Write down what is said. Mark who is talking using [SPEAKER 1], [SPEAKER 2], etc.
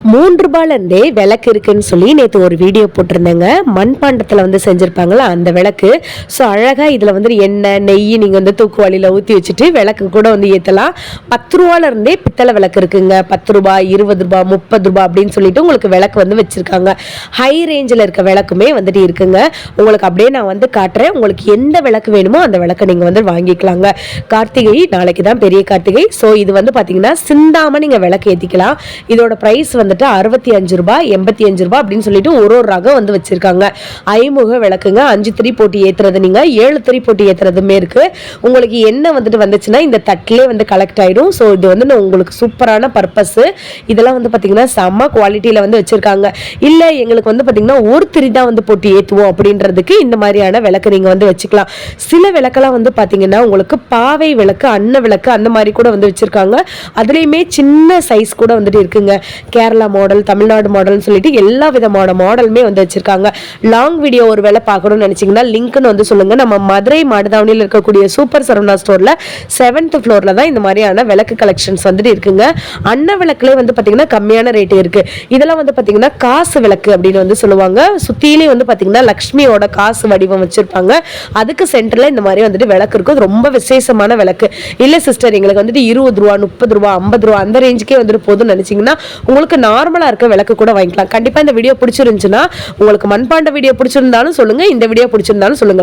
[SPEAKER 1] ரூ. 3 விளக்கு இருக்குன்னு சொல்லி நேற்று ஒரு வீடியோ போட்டிருந்தேங்க. மண்பாண்டத்தில் செஞ்சுருப்பாங்களா அந்த விளக்கு. ஸோ அழகாக இதில் எண்ணெய் நெய் நீங்கள் தூக்குவாளியில் ஊற்றி வச்சுட்டு விளக்கு கூட ஏற்றலாம். ரூ. 10 பித்தளை விளக்கு இருக்குங்க. ரூ. 10 ரூ. 20 ரூ. 30 அப்படின்னு சொல்லிட்டு உங்களுக்கு விளக்கு வச்சுருக்காங்க. ஹை ரேஞ்சில் இருக்க விளக்குமே இருக்குங்க. உங்களுக்கு அப்படியே நான் காட்டுறேன். உங்களுக்கு எந்த விளக்கு வேணுமோ அந்த விளக்கை நீங்கள் வாங்கிக்கலாங்க. கார்த்திகை நாளைக்கு தான் பெரிய கார்த்திகை. ஸோ இது பார்த்தீங்கன்னா சிந்தாமல் நீங்கள் விளக்கு ஏற்றிக்கலாம். இதோட ப்ரைஸ் ரூ. 65 ரூ. 85 அப்படின்னு சொல்லிட்டு ஒரு ரகம் வச்சிருக்காங்க. ஐமுக விளக்குங்க. 5 திரி போட்டு ஏத்துறது, நீங்க 7 திரி போட்டு ஏத்துறதுமே இருக்கு. உங்களுக்கு என்ன வந்துச்சுன்னா இந்த தட்டிலே கலெக்ட் ஆயிடும். ஸோ இது உங்களுக்கு சூப்பரான பர்பஸ். இதெல்லாம் பாத்தீங்கன்னா செம்ம குவாலிட்டியில வச்சிருக்காங்க. இல்ல எங்களுக்கு பாத்தீங்கன்னா ஒரு திரி தான் போட்டு ஏத்துவோம் அப்படின்றதுக்கு இந்த மாதிரியான விளக்கு நீங்க வச்சுக்கலாம். சில விளக்கெல்லாம் பாத்தீங்கன்னா உங்களுக்கு பாவை விளக்கு, அன்ன விளக்கு அந்த மாதிரி கூட வச்சிருக்காங்க. அதுலயுமே சின்ன சைஸ் கூட இருக்குங்க. கேரளா மாடல், தமிழ்நாடு மாடல்னு சொல்லிட்டு எல்லா விதமான மாடலுமே வச்சிருக்காங்க. லாங் வீடியோ ஒரு வேளை பார்க்கணும்னு நினைச்சீங்கன்னா லிங்க்னு சொல்லுங்க. நம்ம மதுரை மாடுதாவணியில் இருக்கக்கூடிய சூப்பர் சரவணா ஸ்டோர்ல 7th ஃப்ளோர்ல தான் இந்த மாதிரியான விளக்கு கலெக்ஷன்ஸ் இருக்குங்க. அன்ன விளக்குல பாத்தீங்கன்னா கம்மியான ரேட் இருக்கு. இதெல்லாம் பாத்தீங்கன்னா காசு விளக்கு அப்படின்னு சொல்லுவாங்க. சுத்தியிலே பாத்தீங்கன்னா லக்ஷ்மியோட காசு வடிவம் வச்சிருப்பாங்க. அதுக்கு சென்டர்ல இந்த மாதிரி விளக்கு இருக்கும். ரொம்ப விசேஷமான விளக்கு. இல்ல சிஸ்டர் எங்களுக்கு ரூ. 20 30 50 அந்த ரேஞ்சுக்கே போதும்னு நினைச்சீங்கன்னா உங்களுக்கு நார்மலா இருக்க விளக்கு கூட வாங்கிக்கலாம். கண்டிப்பா இந்த வீடியோ பிடிச்சிருந்துச்சுன்னா உங்களுக்கு மண்பாண்ட வீடியோ பிடிச்சிருந்தாலும் சொல்லுங்க, இந்த வீடியோ பிடிச்சிருந்தாலும் சொல்லுங்க.